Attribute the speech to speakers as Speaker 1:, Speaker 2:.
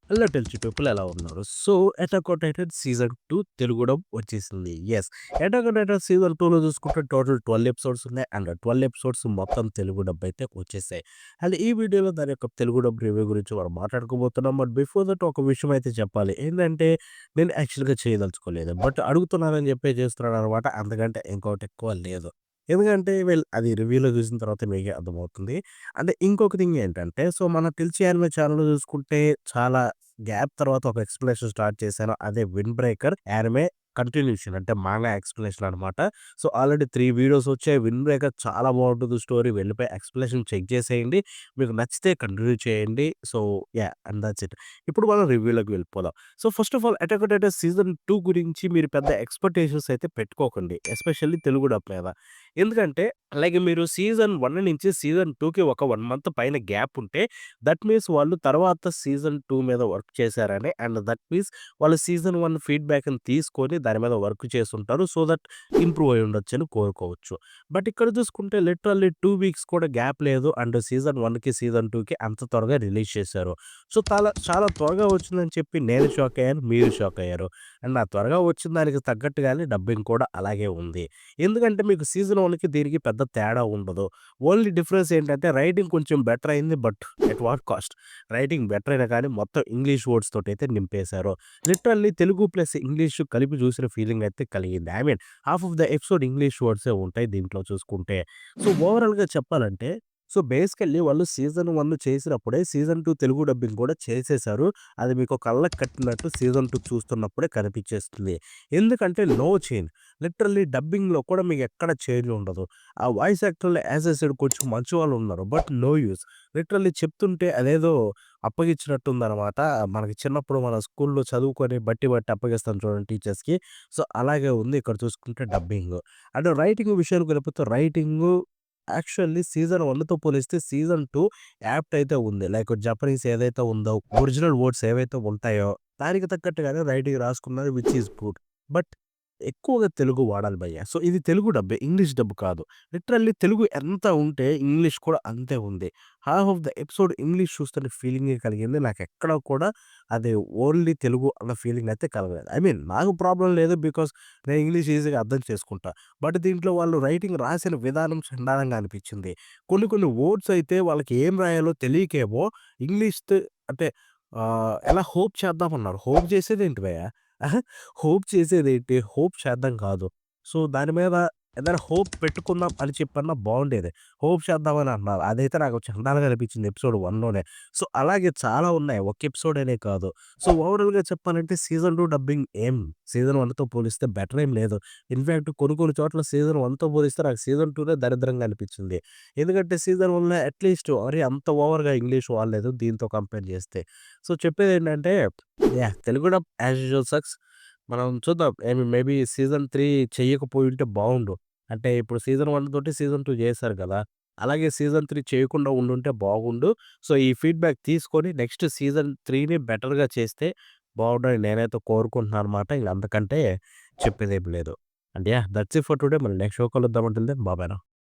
Speaker 1: Hello టెల్చి people ఎలా ఉన్నారు? So, 'attack on Titan' season 2 తెలుగుడం వచ్చేసింది. Yes. 'Attack on Titan' season 2లో చూసుకుంటే టోటల్ 12 ఎపిసోడ్స్ ఉన్నాయి. అండ్ 12 ఎపిసోడ్స్ మొత్తం తెలుగు డబ్ అయితే వచ్చేసాయి. అండ్ ఈ వీడియోలో దాని యొక్క తెలుగు డబ్ రివ్యూ గురించి మనం మాట్లాడుకోబోతున్నాం. బట్ బిఫోర్ దట్ ఒక విషయం అయితే చెప్పాలి. ఏందంటే నేను యాక్చువల్‌గా చేయదలుచుకోలేదు. బట్ అడుగుతున్నారని చెప్పే చేస్తున్నాననమాట. అంతకంటే ఇంకోటి ఎక్కువ లేదు. ఎందుకంటే అది రివ్యూలో చూసిన తర్వాత మీకే అర్థమవుతుంది. అంటే ఇంకొక థింగ్ ఏంటంటే, సో, మన 'టిల్చి యానిమే' ఛానెల్‌లో చూసుకుంటే చాలా గ్యాప్ తర్వాత ఒక ఎక్స్‌ప్లనేషన్ స్టార్ట్ చేశాను. అదే 'విండ్ బ్రేకర్' యానిమే కంటిన్యూషన్ అంటే మాంగా ఎక్స్‌ప్లనేషన్ అనమాట. సో, ఆల్రెడీ 3 వీడియోస్ వచ్చాయి. 'విండ్ బ్రేకర్' చాలా బాగుంటుంది స్టోరీ. వెళ్ళిపోయి ఎక్స్‌ప్లనేషన్ చెక్ చేసేయండి. మీకు నచ్చితే కంటిన్యూ చేయండి. So, yeah! And that's it. ఇప్పుడు మనం రివ్యూలోకి వెళ్ళిపోదాం. So, first of all 'attack on Titan' season 2 గురించి మీరు పెద్ద ఎక్స్‌పెక్టేషన్స్ అయితే పెట్టుకోకండి. ఎస్పెషల్లీ తెలుగు డబ్ మీద. ఎందుకంటే లైక్ మీరు సీజన్ 1 నుంచి సీజన్ 2కి ఒక 1 మంత్ పైన గ్యాప్ ఉంటే దట్ మీన్స్ వాళ్ళు తర్వాత సీజన్ 2 మీద వర్క్ చేశారని. అండ్ దట్ మీన్స్ వాళ్ళు సీజన్ 1 ఫీడ్‌బ్యాక్‌ని తీసుకొని దాని మీద వర్క్ చేసుంటారు. సో దట్ ఇంప్రూవ్ అయ్యి ఉండొచ్చని కోరుకోవచ్చు. బట్ ఇక్కడ చూసుకుంటే లిటరల్లీ 2 వీక్స్ కూడా గ్యాప్ లేదు. అండ్ సీజన్ 1కి, సీజన్ 2కి అంత త్వరగా రిలీజ్ చేశారు. సో చాలా త్వరగా వచ్చిందని చెప్పి నేను షాక్ అయ్యాను. మీరు షాక్ అయ్యారు. అండ్ ఆ త్వరగా వచ్చిన దానికి తగ్గట్టుగానే డబ్బింగ్ కూడా అలాగే ఉంది. ఎందుకంటే మీకు సీజన్ 1కి దీనికి పెద్ద తేడా ఉండదు. ఓన్లీ డిఫరెన్స్ ఏంటంటే రైటింగ్ కొంచెం బెటర్ అయింది. But at what cost? Writing better అయినా కానీ మొత్తం ఇంగ్లీష్ వర్డ్స్ తోటైతే నింపేశారు. లిటరల్లీ తెలుగు ప్లస్ ఇంగ్లీష్ కలిపి చూసిన ఫీలింగ్ అయితే కలిగింది. I mean half of the episode English వర్డ్సే ఉంటాయి దీంట్లో చూసుకుంటే. సో ఓవరాల్‌గా చెప్పాలంటే సో బేసికల్లీ వాళ్ళు సీజన్ 1 చేసినప్పుడే సీజన్ 2 తెలుగు డబ్బింగ్ కూడా చేసేశారు. అది మీకు కళ్ళకి కట్టినట్టు సీజన్ 2 చూస్తున్నప్పుడే కనిపించేస్తుంది. ఎందుకంటే నో చేంజ్. లిటరల్లీ డబ్బింగ్‌లో కూడా మీకెక్కడ చేంజ్ ఉండదు. ఆ వాయిస్ యాక్టర్‌లు యాజ్ ఐ సెడ్ కొంచెం మంచి వాళ్ళున్నారు. But no use. లిటరల్లీ చెప్తుంటే అదేదో అప్పగిచ్చినట్టుందనమాట. మనకి చిన్నప్పుడు మన స్కూల్‌లో చదువుకొని బట్టి బట్టి అప్పగిస్తాం చూడండి టీచర్స్‌కి. సో, అలాగే ఉంది ఇక్కడ చూసుకుంటే డబ్బింగు. అంటే రైటింగ్ విషయానికి వెళ్ళిపోతే రైటింగు యాక్చువల్లీ సీజన్ 1తో పోలిస్తే సీజన్ 2 యాప్ట్ అయితే ఉంది. లైక్ జపనీస్ ఏదైతే ఉందో ఒరిజినల్ వర్డ్స్ ఏవైతే ఉంటాయో దానికి తగ్గట్టుగానే రైటింగ్ రాసుకున్నారు విచ్ ఈస్ గుడ్. బట్ ఎక్కువగా తెలుగు వాడాలి భయ్యా. సో, ఇది తెలుగు డబ్బే. ఇంగ్లీష్ డబ్ కాదు. లిటరల్లీ తెలుగు ఎంత ఉంటే ఇంగ్లీష్ కూడా అంతే ఉంది. Half of the episode English చూస్తున్న ఫీలింగే కలిగింది. నాకెక్కడ కూడా అది ఓన్లీ తెలుగు అన్న ఫీలింగ్ అయితే కలగలేదు. ఐ మీన్ నాకు ప్రాబ్లమ్ లేదు. బికాజ్ నేను ఇంగ్లీష్ ఈజీగా అర్థం చేసుకుంటా. బట్ దీంట్లో వాళ్ళు రైటింగ్ రాసిన విధానం చండాలంగా అనిపించింది. కొన్ని కొన్ని వర్డ్స్ అయితే వాళ్ళకి ఏం రాయాలో తెలియకేమో ఇంగ్లీష్ అంటే ఎలా హోప్ చేద్దామన్నారు. హోప్ చేసేదేంటి భయ్యా? అహా! హోప్ చేసేదేంటి? హోప్ చేద్దాం కాదు. సో, దాని మీద ఏదైనా హోప్ పెట్టుకుందాం అని చెప్పన్నా బావుండేది. హోప్ చేద్దామని అన్నారు. అదైతే నాకు చండాలంగా అనిపించింది ఎపిసోడ్ 1లోనే. సో, అలాగే చాలా ఉన్నాయి. ఒక ఎపిసోడ్ అనే కాదు. సో, ఓవరాల్‌గా చెప్పాలంటే సీజన్ 2 డబ్బింగ్ సీజన్ 1తో పోలిస్తే బెటర్ ఏం లేదు. ఇన్‌ఫాక్ట్ కొన్ని కొన్ని చోట్ల సీజన్ 1తో పోలిస్తే నాకు సీజన్ 2నే దరిద్రంగా అనిపించింది. ఎందుకంటే సీజన్ 1లో అట్‌లీస్ట్ మరి అంత ఓవర్‌గా ఇంగ్లీష్ వాడలేదు దీంతో కంపేర్ చేస్తే. సో, చెప్పేదేంటంటే yeah! Telugu dub as usual sucks. మనం చూద్దాం. మేబీ సీజన్ 3 చెయ్యకపోయుంటే బావుండు. అంటే ఇప్పుడు సీజన్ 1 తోటి సీజన్ 2 చేశారు కదా! అలాగే సీజన్ 3 చేయకుండా ఉండుంటే బాగుండు. సో, ఈ ఫీడ్‌బ్యాక్ తీసుకొని నెక్స్ట్ సీజన్ 3ని బెటర్‌గా చేస్తే బావుండని నేనైతే కోరుకుంటున్నాననమాట. ఇంక అంతకంటే చెప్పేదేమి లేదు. And yeah! That's it for today. మళ్ళీ నెక్స్ట్ షో కలుద్దాం. Until then bye bye now.